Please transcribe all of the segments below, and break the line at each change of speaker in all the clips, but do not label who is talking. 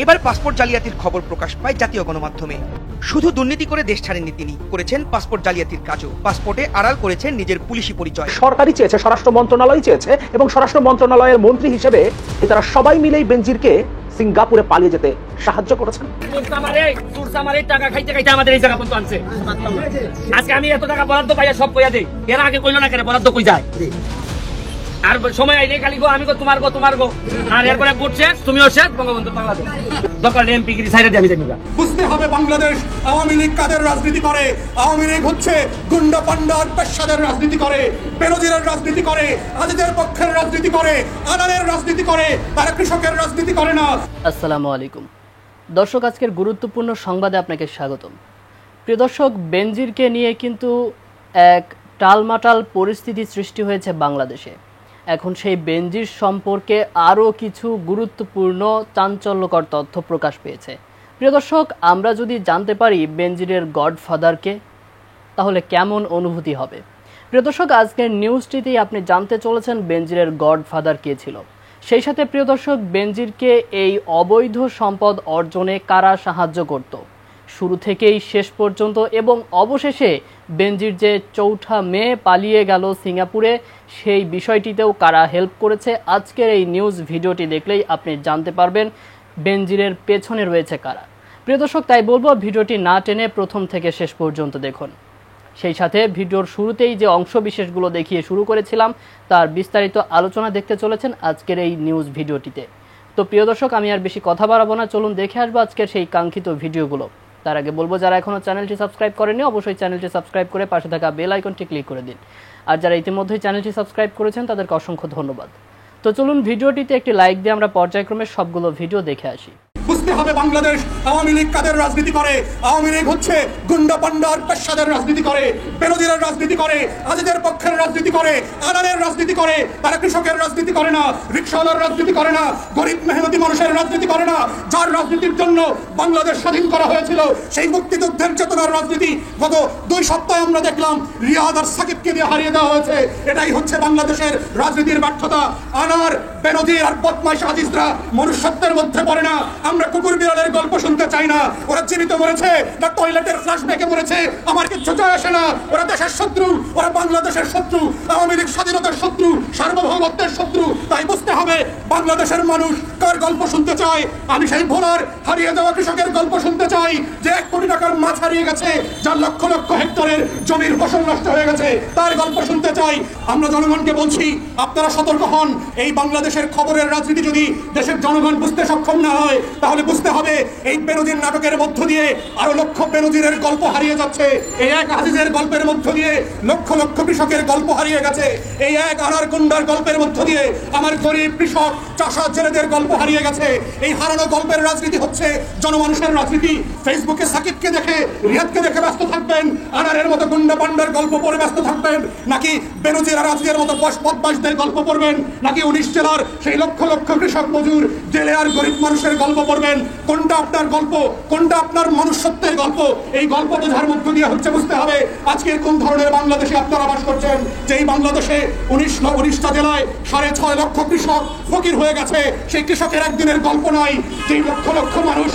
এবার পাসপোর্ট জালিয়াতির খবর প্রকাশ পায় জাতীয় গণমাধ্যমে। শুধু দুর্নীতি করে দেশ ছাড়েননি তিনি, করেছেন পাসপোর্ট জালিয়াতির কাজও। পাসপোর্টে আড়াল করেছেন নিজের পুলিশি পরিচয়।
সরকারই চেয়েছে, স্বরাষ্ট্র মন্ত্রণালয় চেয়েছে, এবং স্বরাষ্ট্র মন্ত্রণালয়ের মন্ত্রী হিসেবে তারা সবাই মিলেই বেনজিরকে সিঙ্গাপুরে পালিয়ে যেতে সাহায্য করেছেন।
টাকা খাইতে খাইতে আমাদের এই জায়গা পর্যন্ত আনছে। আজকে আমি এত টাকা বরাদ্দ পাইয়া সব কইয়া দিই, এর আগে কইলো না কেন বরাদ্দ কই যায়? আর সময় আইলে খালি গো আমি গো তোমার গো তোমার গো, আর এরপরে ভোট শেষ, তুমিও শেষ, বঙ্গবন্ধু বাংলাদেশ দরকার এমপি গিরি সাইডে দিয়ে আমি দেখব।
বুঝতে হবে বাংলাদেশ আওয়ামী লীগ কাদের রাজনীতি করে। আওয়ামী লীগ হচ্ছে গুন্ডা পান্ডার পেশাদের রাজনীতি করে, বেনজিরের রাজনীতি করে, আজিজের পক্ষের রাজনীতি করে, আনারের রাজনীতি করে, তারা কৃষকের রাজনীতি করে না।
আসসালামু আলাইকুম দর্শক, আজকের গুরুত্বপূর্ণ সংবাদে আপনাকে স্বাগতম। প্রিয় দর্শক, বেনজিরকে নিয়ে কিন্তু এক টালমাটাল পরিস্থিতি সৃষ্টি হয়েছে বাংলাদেশে। এখন সেই বেনজির সম্পর্কে আরও কিছু গুরুত্বপূর্ণ চাঞ্চল্যকর তথ্য প্রকাশ পেয়েছে। প্রিয় দর্শক, আমরা যদি জানতে পারি বেনজিরের গডফাদারকে, তাহলে কেমন অনুভূতি হবে? প্রিয় দর্শক, আজকের নিউজটিতেই আপনি জানতে চলেছেন বেনজিরের গডফাদার কে ছিল। সেই সাথে প্রিয় দর্শক, বেনজিরকে এই অবৈধ সম্পদ অর্জনে কারা সাহায্য করত শুরু থেকেই শেষ পর্যন্ত, এবং অবশেষে বেনজির যে চৌঠা মে পালিয়ে গেল সিঙ্গাপুরে, সেই বিষয়টিতেও কারা হেল্প করেছে। আজকের এই নিউজ ভিডিওটি দেখলেই আপনি জানতে পারবেন বেনজিরের পেছনে রয়েছে কারা। প্রিয় দর্শক, তাই বলবো ভিডিওটি না টেনে প্রথম থেকে শেষ পর্যন্ত দেখুন। সেই সাথে ভিডিওর শুরুতেই যে অংশ বিশেষগুলো দেখিয়ে শুরু করেছিলাম তার বিস্তারিত আলোচনা দেখতে চলেছেন আজকের এই নিউজ ভিডিওটিতে। তো প্রিয় দর্শক, আমি আর বেশি কথা বাড়াবো না, চলুন দেখে আসবো আজকের সেই কাঙ্ক্ষিত ভিডিওগুলো। তার আগে বলবো, যারা এখনও চ্যানেলটি সাবস্ক্রাইব করেনি অবশ্যই চ্যানেলটি সাবস্ক্রাইব করে পাশে থাকা বেল আইকনটি ক্লিক করে দিন। আর যারা ইতিমধ্যেই চ্যানেলটি সাবস্ক্রাইব করেছেন তাদেরকে অসংখ্য ধন্যবাদ। তো চলুন ভিডিওটিতে একটি লাইক দিয়ে আমরা পর্যায়ক্রমে সবগুলো ভিডিও দেখে আসি।
বুঝতে হবে বাংলাদেশ আওয়ামী লীগ কাদের রাজনীতি করে। আওয়ামী লীগ হচ্ছে গুন্ডা পান্ডার পেশাদের রাজনীতি করে, বেনজিরের রাজনীতি করে, আজিজের পক্ষের রাজনীতি করে, আনারের রাজনীতি করে, তারা কৃষকের রাজনীতি করে না, রিকশাওয়ালার রাজনীতি করে না, গরিব মেহনতি মানুষের রাজনীতি করে না। যার রাজনীতির জন্য বাংলাদেশ স্বাধীন করা হয়েছিল, সেই মুক্তিযুদ্ধের চেতনার রাজনীতি গত 2 সপ্তাহে আমরা দেখলাম রিয়াদ আর সাকিবকে দিয়ে হারিয়ে দেওয়া হয়েছে। এটাই হচ্ছে বাংলাদেশের রাজনীতির ব্যর্থতা। আনার, বেনজির আর বদমাইশ আজিজরা মনুষ্যত্বের মধ্যে পড়ে না। আমরা কুকুর বিড়ালের গল্প শুনতে চাই না। ওরা জীবিত মরেছে না টয়লেটের ফ্ল্যাশব্যাকে মরেছে, আমার কিচ্ছু যায় আসে না। ওরা দেশের শত্রু, ওরা বাংলাদেশের শত্রু, আওয়ামী লীগ স্বাধীনতার শত্রু, সার্বভৌমত্বের শত্রু। তাই বুঝতে হবে বাংলাদেশের মানুষ কার গল্প শুনতে চায়। আমি সেই ভোলার হারিয়ে যাওয়া কৃষকের গল্প শুনতে চাই, যে 1 কোটি টাকার মাছ হারিয়ে গেছে, যার লক্ষ লক্ষ হেক্টরের জমির ফসল নষ্ট হয়ে গেছে, তার গল্প শুনতে চাই। আমরা জনগণকে বলছি, আপনারা সতর্ক হন। এই বাংলাদেশের খবরের রাজনীতি যদি দেশের জনগণ বুঝতে সক্ষম না হয়, তাহলে বুঝতে হবে এই বেনজির নাটকের মধ্য দিয়ে আরো লক্ষ বেনজিরের গল্প হারিয়ে যাচ্ছে। এই এক আজিজের গল্পের মধ্য দিয়ে লক্ষ লক্ষ কৃষকের গল্প হারিয়ে গেছে। এই এক আনার গুন্ডার গল্পের মধ্য দিয়ে আমার গরিব কৃষক, চাষা, জেলেদের গল্প হারিয়ে গেছে। এই হারানো গল্পের রাজনীতি হচ্ছে জনমানুষের রাজনীতি। ফেসবুকে সাকিবকে দেখে, রিয়াদকে দেখে ব্যস্ত থাকবেন, আনারের মতো গুন্ডা পান্ডার গল্প পড়ে ব্যস্ত থাকবেন, নাকি বেনজির আর আজিজের মতো বদমাইশদের গল্প পড়বেন, নাকি 19 জেলার সেই লক্ষ লক্ষ কৃষক মজুর, জেলে আর গরিব মানুষের গল্প পড়বেন? কোনটা আপনার গল্প, কোনটা আপনার মনুষ্যত্বের গল্প? এই গল্প বোঝার মধ্য দিয়ে হচ্ছে বুঝতে হবে আজকে কোন ধরনের বাংলাদেশে আপনারা বাস করছেন। যে এই বাংলাদেশে 19টা জেলায় 6.5 লক্ষ কৃষক ফকির হয়ে গেছে, সেই কৃষকের একদিনের গল্প নয়। যেই লক্ষ লক্ষ মানুষ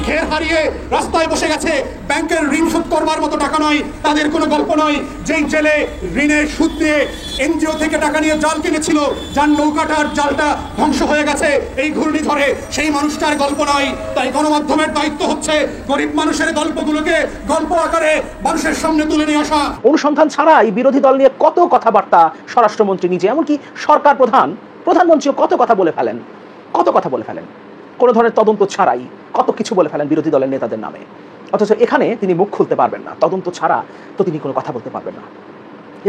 ঘের হারিয়ে রাস্তায় বসে গেছে, ব্যাংকের ঋণ শোধ করবার মতো টাকা নয়, তাদের কোনো গল্প নয়। যেই জেলে ঋণের সুদ দিয়ে এনজিও থেকে টাকা নিয়ে জাল কিনেছিল, যার নৌকাটার জালটা ধ্বংস হয়ে গেছে এই ঘূর্ণিঝড়ে, সেই মানুষটার গল্প নয়। তাই গণমাধ্যমের দায়িত্ব হচ্ছে গরিব মানুষের গল্পগুলোকে গল্প আকারে মানুষের সামনে তুলে নিয়ে আসা।
অনুসন্ধান ছাড়াই বিরোধী দল নিয়ে কত কথাবার্তা স্বরাষ্ট্রমন্ত্রী নিজে, এমনকি সরকার প্রধানমন্ত্রীও কত কথা বলে ফেলেন, কোনো ধরনের তদন্ত ছাড়াই কত কিছু বলে ফেলেন বিরোধী দলের নেতাদের নামে। অথচ এখানে তিনি মুখ খুলতে পারবেন না, তদন্ত ছাড়া তো তিনি কোনো কথা বলতে পারবেন না।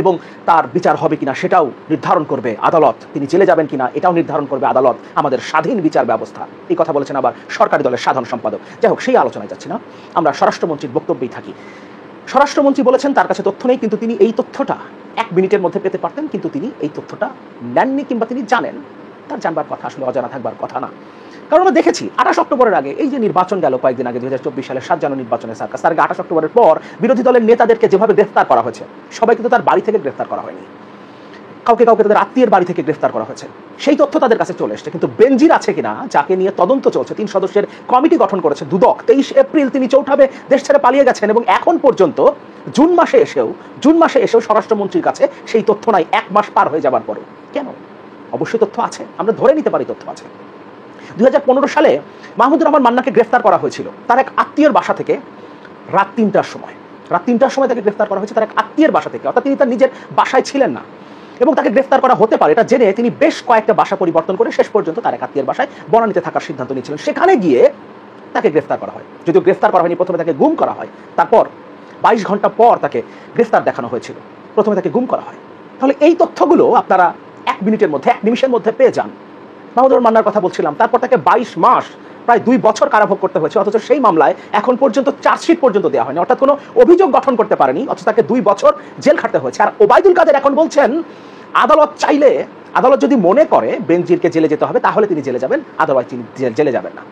এবং তার বিচার হবে কিনা সেটাও নির্ধারণ করবে আদালত, তিনি জেলে যাবেন কিনা এটাও নির্ধারণ করবে আদালত, আমাদের স্বাধীন বিচার ব্যবস্থা। এই কথা বলেছেন আবার সরকারি দলের সাধারণ সম্পাদক। যাই হোক, সেই আলোচনায় যাচ্ছি না, আমরা স্বরাষ্ট্রমন্ত্রীর বক্তব্যেই থাকি। স্বরাষ্ট্রমন্ত্রী বলেছেন তার কাছে তথ্য নেই, কিন্তু তিনি এই তথ্যটা 1 মিনিটের মধ্যে পেতে পারতেন, কিন্তু তিনি এই তথ্যটা নেননি, কিংবা তিনি জানেন। তার জানবার কথা, আসলে অজানা থাকবার কথা না। কারণ আমরা দেখেছি 28 অক্টোবরের আগে, এই যে নির্বাচন গেল কয়েকদিন আগে, 2024 সালের 7 জানুয়ারি নির্বাচনের সার্কাস, তার আগে 28 অক্টোবরের পর বিরোধী দলের নেতাদেরকে যেভাবে গ্রেফতার করা হয়েছে, সবাই কিন্তু তার বাড়ি থেকে গ্রেফতার করা হয়নি। কাউকে কাউকে তাদের আত্মীয়ের বাড়ি থেকে গ্রেফতার করা হয়েছে, সেই তথ্য তাদের কাছে চলে এসছে। কিন্তু বেনজির আছে কিনা, যাকে নিয়ে তদন্ত চলছে, 3 সদস্যের কমিটি গঠন করেছে দুদক, 23 এপ্রিল তিনি চৌঠাবে দেশ ছেড়ে পালিয়ে গেছেন এবং এখন পর্যন্ত জুন মাসে এসেও স্বরাষ্ট্রমন্ত্রীর কাছে সেই তথ্য নাই, 1 মাস পার হয়ে যাবার পরও। কেন? অবশ্যই তথ্য আছে, আমরা ধরে নিতে পারি তথ্য আছে। 2015 সালে মাহমুদুর রহমান মান্নাকে গ্রেফতার করা হয়েছিল তার এক আত্মীয়ের বাসা থেকে রাত 3টার সময় তাকে গ্রেফতার করা হয়েছে তার এক আত্মীয়ের বাসা থেকে, অর্থাৎ তিনি তার নিজের বাসায় ছিলেন না। এবং তাকে গ্রেফতার করা হতে পারে এটা জেনে তিনি বেশ কয়েকটা বাসা পরিবর্তন করে শেষ পর্যন্ত তার এক আত্মীয়ের বাসায় বনানীতে থাকার সিদ্ধান্ত নিয়েছিলেন। সেখানে গিয়ে তাকে গ্রেফতার করা হয়, যদিও গ্রেফতার করা হয়নি, প্রথমে তাকে গুম করা হয়, তারপর 22 ঘন্টা পর তাকে গ্রেফতার দেখানো হয়েছিল, প্রথমে তাকে গুম করা হয়। তাহলে এই তথ্যগুলো আপনারা 1 নিমিষের মধ্যে পেয়ে যান। মাহমুদুর মান্নার কথা বলছিলাম, তারপর তাকে 22 মাস প্রায় 2 বছর কারাভোগ করতে হয়েছে, অথচ সেই মামলায় এখন পর্যন্ত চার্জশিট পর্যন্ত দেওয়া হয়নি, অর্থাৎ কোনো অভিযোগ গঠন করতে পারেনি, অথচ তাকে 2 বছর জেল খাটতে হয়েছে। আর ওবায়দুল কাদের এখন বলছেন আদালত যদি মনে করে বেনজিরকে জেলে যেতে হবে তাহলে তিনি জেলে যাবেন, আদারওয়াইজ তিনি জেলে যাবেন না।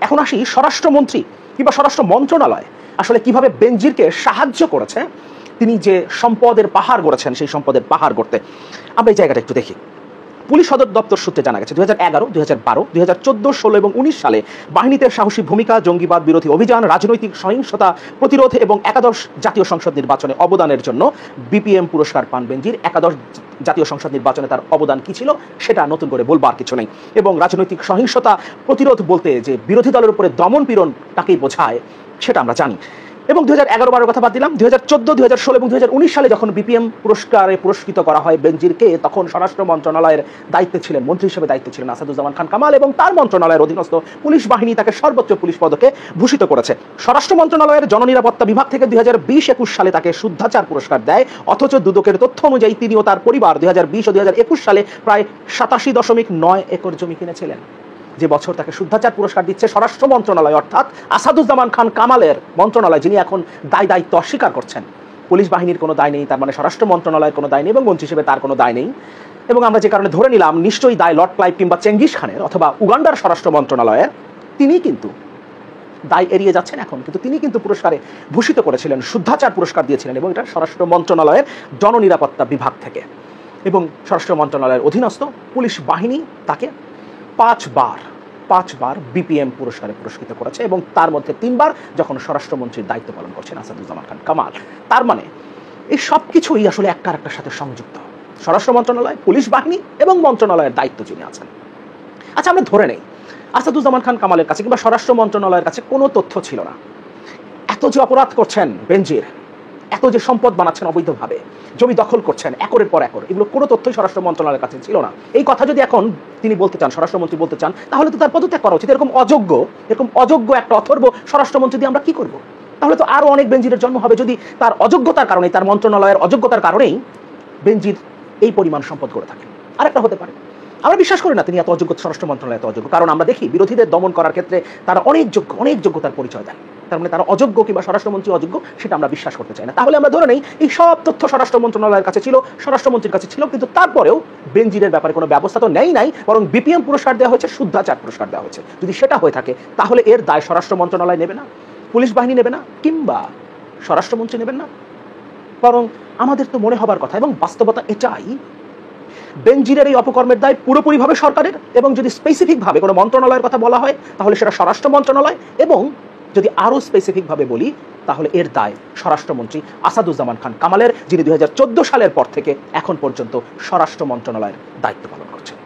এখন আসি স্বরাষ্ট্রমন্ত্রী কিংবা স্বরাষ্ট্র মন্ত্রণালয় আসলে কিভাবে বেনজিরকে সাহায্য করেছে, তিনি যে সম্পদের পাহাড় গড়েছেন সেই সম্পদের পাহাড় গড়তে। আমরা এই জায়গাটা একটু দেখি। পুলিশ সদর দপ্তর সূত্রে জানা গেছে 2011, 2012, 2014, 16 এবং 19 সালে বাহিনীতে সাহসী ভূমিকা, জঙ্গিবাদ বিরোধী অভিযান, রাজনৈতিক সহিংসতা প্রতিরোধ এবং একাদশ জাতীয় সংসদ নির্বাচনে অবদানের জন্য বিপিএম পুরস্কার পান বেনজির। একাদশ জাতীয় সংসদ নির্বাচনে তার অবদান কি ছিল সেটা নতুন করে বলবার কিছু নেই। এবং রাজনৈতিক সহিংসতা প্রতিরোধ বলতে যে বিরোধী দলের উপরে দমন পীড়ন তাকেই বোঝায় সেটা আমরা জানি। এবং 2011-12 কথা বাদ দিলাম, 2014, 2016 এবং 2019 সালে যখন বিপিএম পুরস্কারে পুরস্কৃত করা হয় বেনজিরকে, তখন স্বরাষ্ট্র মন্ত্রণালয়ের দায়িত্বে ছিলেন, মন্ত্রী হিসেবে দায়িত্বে ছিলেন আসাদুজ্জামান খান কামাল, এবং তার মন্ত্রণালয়ের অধীনস্থ পুলিশ বাহিনী তাকে সর্বোচ্চ পুলিশ পদকে ভূষিত করেছে। স্বরাষ্ট্র মন্ত্রণালয়ের জননিরাপত্তা বিভাগ থেকে 2020-21 সালে তাকে শুদ্ধাচার পুরস্কার দেয়, অথচ দুদকের তথ্য অনুযায়ী তিনি ও তার পরিবার 2020 ও 2021 সালে প্রায় 87.9 একর জমি কিনেছিলেন। যে বছর তাকে শুদ্ধাচার পুরস্কার দিচ্ছে স্বরাষ্ট্র মন্ত্রণালয়, অর্থাৎ আসাদুজ্জামান খান কামালের মন্ত্রণালয়, যিনি এখন দায়িত্ব অস্বীকার করছেন। পুলিশ বাহিনীর কোনো দায় নেই, তার মানে স্বরাষ্ট্র মন্ত্রণালয়ের কোনো দায় নেই এবং মন্ত্রী হিসেবে তার কোনো দায় নেই। এবং আমরা যে কারণে ধরে নিলাম নিশ্চয়ই দায় লর্ড ক্লাইভ কিংবা চেঙ্গিস খানের অথবা উগান্ডার স্বরাষ্ট্র মন্ত্রণালয়ের, তিনি কিন্তু দায় এড়িয়ে যাচ্ছেন এখন, কিন্তু তিনি কিন্তু পুরস্কারে ভূষিত করেছিলেন, শুদ্ধাচার পুরস্কার দিয়েছিলেন, এবং এটা স্বরাষ্ট্র মন্ত্রণালয়ের জননিরাপত্তা বিভাগ থেকে। এবং স্বরাষ্ট্র মন্ত্রণালয়ের অধীনস্থ পুলিশ বাহিনী তাকে 5 বার বিপিএম পুরস্কারে পুরস্কৃত করেছে, এবং তার মধ্যে 3 বার যখন স্বরাষ্ট্রমন্ত্রীর দায়িত্ব পালন করছেন আসাদুজ্জামান খান কামাল। তার মানে এই সব কিছুই আসলে একটার সাথে সংযুক্ত, স্বরাষ্ট্র মন্ত্রণালয়, পুলিশ বাহিনী এবং মন্ত্রণালয়ের দায়িত্ব যিনি আছেন। আচ্ছা, আমরা ধরে নেই আসাদুজ্জামান খান কামালের কাছে কিংবা স্বরাষ্ট্র মন্ত্রণালয়ের কাছে কোনো তথ্য ছিল না। এত যে অপরাধ করছেন বেনজির, এত যে সম্পদ বানাচ্ছেন অবৈধভাবে, জমি দখল করছেন একরের পর একর, এগুলো কোনো তথ্যই স্বরাষ্ট্র মন্ত্রণালয়ের কাছে ছিল না। এই কথা যদি এখন তিনি বলতে চান, স্বরাষ্ট্রমন্ত্রী বলতে চান, তাহলে তো তার পদত্যাগ করা উচিত। এরকম অযোগ্য একটা অথর্ব স্বরাষ্ট্রমন্ত্রী দিয়ে আমরা কি করব? তাহলে তো আরো অনেক বেনজিরের জন্ম হবে, যদি তার অযোগ্যতার কারণে, তার মন্ত্রণালয়ের অযোগ্যতার কারণেই বেনজির এই পরিমাণ সম্পদ করে থাকে। আরেকটা হতে পারে, আমরা বিশ্বাস করি না তিনি এত অযোগ্য, স্বরাষ্ট্র মন্ত্রণালয় এত অযোগ্য, কারণ আমরা দেখি বিরোধীদের দমন করার ক্ষেত্রে তারা অনেক যোগ্যতার পরিচয় দেন। তার মানে তারা অযোগ্য কিংবা স্বরাষ্ট্রমন্ত্রী অযোগ্য সেটা আমরা বিশ্বাস করতে চাই না। তাহলে আমরা ধরে নেই এই সব তথ্য স্বরাষ্ট্র মন্ত্রণালয়ের কাছে ছিল, স্বরাষ্ট্রমন্ত্রীর কাছে ছিল, কিন্তু তারপরেও বেনজিরের ব্যাপারে কোনো ব্যবস্থা তো নাই, বরং বিপিএম পুরস্কার দেওয়া হয়েছে, শুদ্ধাচার পুরস্কার দেওয়া হয়েছে। যদি সেটা হয়ে থাকে তাহলে এর দায় স্বরাষ্ট্র মন্ত্রণালয় নেবে না, পুলিশ বাহিনী নেবে না, কিংবা স্বরাষ্ট্রমন্ত্রী নেবেন না। বরং আমাদের তো মনে হবার কথা, এবং বাস্তবতা এটাই, বেনজিরের এই অপকর্মের দায় পুরোপুরিভাবে সরকারের, এবং যদি স্পেসিফিকভাবে কোনো মন্ত্রণালয়ের কথা বলা হয় তাহলে সেটা স্বরাষ্ট্র মন্ত্রণালয়, এবং যদি আরো স্পেসিফিকভাবে বলি তাহলে এর দায় স্বরাষ্ট্রমন্ত্রী আসাদুজ্জামান খান কামালের, যিনি 2014 সালের পর থেকে এখন পর্যন্ত স্বরাষ্ট্র মন্ত্রণালয়ের দায়িত্ব পালন করছেন।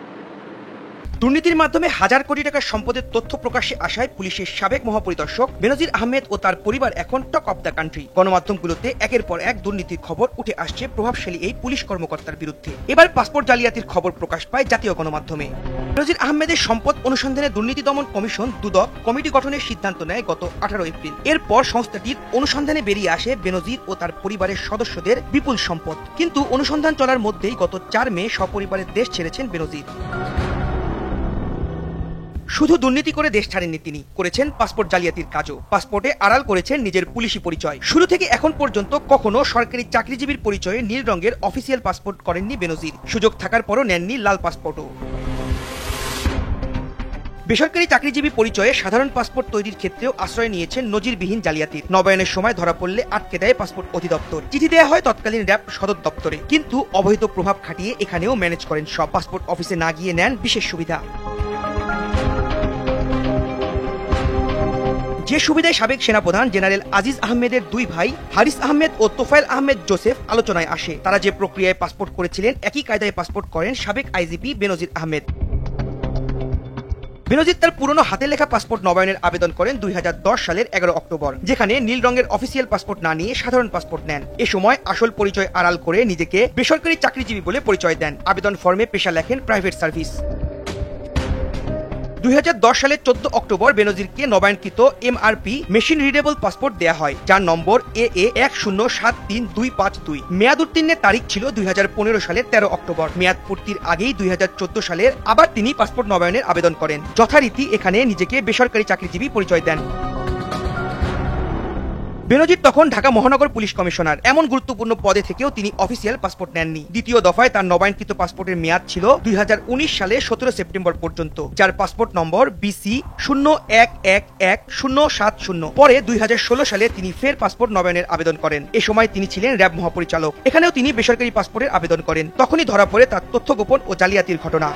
দুর্নীতির মাধ্যমে হাজার কোটি টাকার সম্পদের তথ্য প্রকাশ্যে আসায় পুলিশের সাবেক মহাপরিদর্শক বেনজির আহমেদ ও তার পরিবার এখন টক অব দ্য কান্ট্রি। গণমাধ্যমগুলোতে একের পর এক দুর্নীতির খবর উঠে আসছে প্রভাবশালী এই পুলিশ কর্মকর্তার বিরুদ্ধে। এবার পাসপোর্ট জালিয়াতির খবর প্রকাশ পায় জাতীয় গণমাধ্যমে। বেনজির আহমেদের সম্পদ অনুসন্ধানে দুর্নীতি দমন কমিশন দুদক কমিটি গঠনের সিদ্ধান্ত নেয় গত 18 এপ্রিল। এরপর সংস্থাটির অনুসন্ধানে বেরিয়ে আসে বেনজির ও তার পরিবারের সদস্যদের বিপুল সম্পদ। কিন্তু অনুসন্ধান চলার মধ্যেই গত 4 মে সপরিবারে দেশ ছেড়েছেন বেনজির। শুধু দুর্নীতি করে দেশ ছাড়েননি তিনি, করেছেন পাসপোর্ট জালিয়াতির কাজও। পাসপোর্টে আড়াল করেছেন নিজের পুলিশি পরিচয়। শুরু থেকে এখন পর্যন্ত কখনো সরকারি চাকরিজীবীর পরিচয়ে নীল রঙের অফিসিয়াল পাসপোর্ট করেননি বেনজির। সুযোগ থাকার পরও নেননি লাল পাসপোর্টও। বেসরকারি চাকরিজীবী পরিচয়ে সাধারণ পাসপোর্ট তৈরির ক্ষেত্রেও আশ্রয় নিয়েছেন নজিরবিহীন জালিয়াতির। নবায়নের সময় ধরা পড়লে আটকে দেয় পাসপোর্ট অধিদপ্তর, চিঠি দেওয়া হয় তৎকালীন র্যাব সদর দপ্তরে, কিন্তু অবৈধ প্রভাব খাটিয়ে এখানেও ম্যানেজ করেন সব। পাসপোর্ট অফিসে না গিয়ে নেন বিশেষ সুবিধা। যে সুবিধায় সাবেক সেনাপ্রধান জেনারেল আজিজ আহমেদের দুই ভাই হারিস আহমেদ ও তোফায়েল আহমেদ জোসেফ আলোচনায় আসে। তারা যে প্রক্রিয়ায় পাসপোর্ট করেছিলেন একই কায়দায় পাসপোর্ট করেন সাবেক আইজিপি বেনজির আহমেদ। বেনজির তার পুরনো হাতে লেখা পাসপোর্ট নবায়নের আবেদন করেন 2010 সালের 11 অক্টোবর, যেখানে নীল রঙের অফিসিয়াল পাসপোর্ট না নিয়ে সাধারণ পাসপোর্ট নেন। এ সময় আসল পরিচয় আড়াল করে নিজেকে বেসরকারি চাকরিজীবী বলে পরিচয় দেন। আবেদন ফর্মে পেশা লেখেন প্রাইভেট সার্ভিস। 2010 সালের 14 অক্টোবর বেনজিরকে নবায়নকৃত এমআরপি মেশিন রিডেবল পাসপোর্ট দেয়া হয়, যার নম্বর AA 1073252। মেয়াদ উত্তীর্ণের তারিখ ছিল 2015 সালের 13 অক্টোবর। মেয়াদ পূর্তির আগেই 2014 সালের আবার তিনি পাসপোর্ট নবায়নের আবেদন করেন। যথারীতি এখানে নিজেকে বেসরকারি চাকরিজীবী পরিচয় দেন। বেনজির তখন ঢাকা মহানগর পুলিশ কমিশনার। এমন গুরুত্বপূর্ণ পদে থেকেও তিনি অফিসিয়াল পাসপোর্ট নেননি। দ্বিতীয় দফায় তার নবায়নকৃত পাসপোর্টের মেয়াদ ছিল 2019 সালের 17 সেপ্টেম্বর পর্যন্ত, যার পাসপোর্ট নম্বর BC 01111070। পরে 2016 সালে তিনি ফের পাসপোর্ট নবায়নের আবেদন করেন। এ সময় তিনি ছিলেন র্যাব মহাপরিচালক। এখানেও তিনি বেসরকারি পাসপোর্টের আবেদন করেন। তখনই ধরা পড়ে তার তথ্য গোপন ও জালিয়াতির ঘটনা।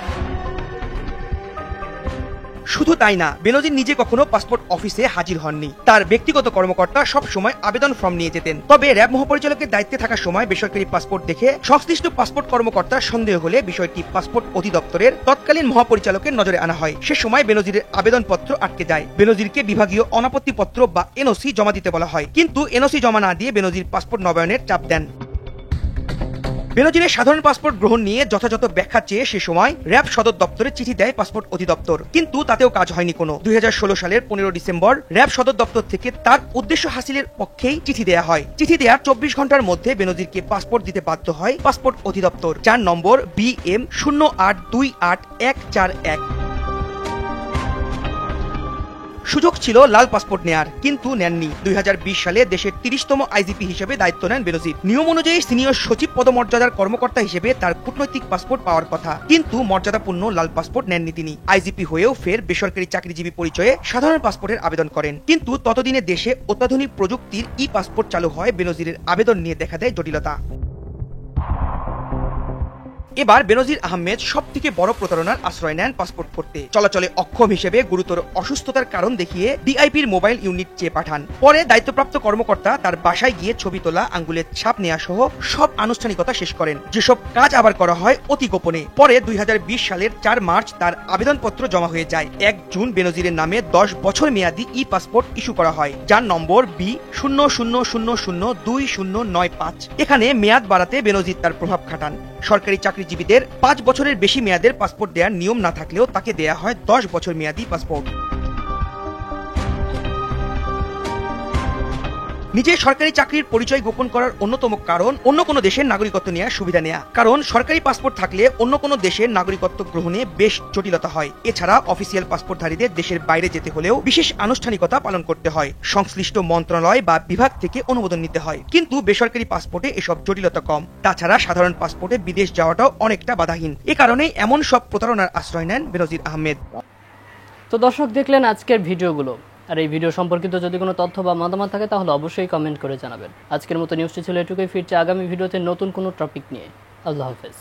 শুধু তাই না, বেনজির নিজে কখনো পাসপোর্ট অফিসে হাজির হননি। তার ব্যক্তিগত কর্মকর্তা সব সময় আবেদন ফর্ম নিয়ে যেতেন। তবে র্যাব মহাপরিচালকের দায়িত্বে থাকার সময় বেসরকারি পাসপোর্ট দেখে সংশ্লিষ্ট পাসপোর্ট কর্মকর্তার সন্দেহ হলে বিষয়টি পাসপোর্ট অধিদপ্তরের তৎকালীন মহাপরিচালকের নজরে আনা হয়। সে সময় বেনজিরের আবেদনপত্র আটকে যায়। বেনজিরকে বিভাগীয় অনাপত্তিপত্র বা NOC জমা দিতে বলা হয়, কিন্তু NOC জমা না দিয়ে বেনজির পাসপোর্ট নবায়নের চাপ দেন। বেনজিরের সাধারণ পাসপোর্ট গ্রহণ নিয়ে যথাযথ ব্যাখ্যা চেয়ে সে সময় র্যাব সদর দপ্তরে চিঠি দেয় পাসপোর্ট অধিদপ্তর, কিন্তু তাতেও কাজ হয়নি কোনো। 2016 সালের 15 ডিসেম্বর র্যাব সদর দপ্তর থেকে তার উদ্দেশ্য হাসিলের পক্ষেই চিঠি দেয়া হয়। চিঠি দেওয়ার 24 ঘন্টার মধ্যে বেনজিরকে পাসপোর্ট দিতে বাধ্য হয় পাসপোর্ট অধিদপ্তর, যার নম্বর BM 0828141। সুযোগ ছিল লাল পাসপোর্ট নেয়ার, কিন্তু নেননি। 2020 সালে দেশের 30তম আইজিপি হিসেবে দায়িত্ব নেন বেনজির। নিয়ম অনুযায়ী সিনিয়র সচিব পদমর্যাদার কর্মকর্তা হিসেবে তার কূটনৈতিক পাসপোর্ট পাওয়ার কথা, কিন্তু মর্যাদাপূর্ণ লাল পাসপোর্ট নেননি তিনি। আইজিপি হয়েও ফের বেসরকারি চাকরিজীবী পরিচয়ে সাধারণ পাসপোর্টের আবেদন করেন। কিন্তু ততদিনে দেশে অত্যাধুনিক প্রযুক্তির পাসপোর্ট চালু হয়। বেনজিরের আবেদন নিয়ে দেখা দেয় জটিলতা। এবার বেনজির আহমেদ সব থেকে বড় প্রতারণার আশ্রয় নেন পাসপোর্ট করতে। চলাচলে অক্ষম হিসেবে গুরুতর অসুস্থতার কারণ দেখিয়ে ডিআইপির মোবাইল ইউনিট চেয়ে পাঠান। পরে দায়িত্বপ্রাপ্ত কর্মকর্তা তার বাসায় গিয়ে ছবি তোলা, আঙ্গুলের ছাপ নেওয়া সহ সব আনুষ্ঠানিকতা শেষ করেন। যেসব কাজ আবার করা হয় অতি গোপনে। পরে 2020 সালের 4 মার্চ তার আবেদনপত্র জমা হয়ে যায়। 1 জুন বেনজিরের নামে 10 বছর মেয়াদী পাসপোর্ট ইস্যু করা হয়, যার নম্বর B00002095। এখানে মেয়াদ বাড়াতে বেনজির তার প্রভাব খাটান। সরকারি চাকরিজীবীদের 5 বছরের বেশি মেয়াদের পাসপোর্ট দেওয়ার নিয়ম না থাকলেও তাকে দেয়া হয় 10 বছর মেয়াদী পাসপোর্ট। নিজের সরকারি চাকরির পরিচয় গোপন করার অন্যতম কারণ অন্য কোনো দেশের নাগরিকত্ব নেওয়ার সুবিধা নেওয়া। কারণ সরকারি পাসপোর্ট থাকলে অন্য কোনো দেশের নাগরিকত্ব গ্রহণে বেশ জটিলতা হয়। এছাড়া অফিসিয়াল পাসপোর্টধারীদের দেশের বাইরে যেতে হলেও বিশেষ আনুষ্ঠানিকতা পালন করতে হয়। সংশ্লিষ্ট মন্ত্রণালয় বা বিভাগ থেকে অনুমোদন নিতে হয়। কিন্তু বেসরকারি পাসপোর্টে এসব জটিলতা কম। তাছাড়া সাধারণ পাসপোর্টে বিদেশ যাওয়াটাও অনেকটা বাধাহীন। এ কারণেই এমন সব প্রতারণার আশ্রয় নেন বেনজির আহমেদ।
তো দর্শক, দেখলেন আজকের ভিডিওগুলো। আর এই ভিডিও সম্পর্কিত যদি কোনো তথ্য বা মতামত থাকে তাহলে অবশ্যই কমেন্ট করে জানাবেন। আজকের মতো নিউজটি ছিল এটুকুই। ফিরছে আগামী ভিডিওতে নতুন কোনো টপিক নিয়ে। আল্লাহ হাফেজ।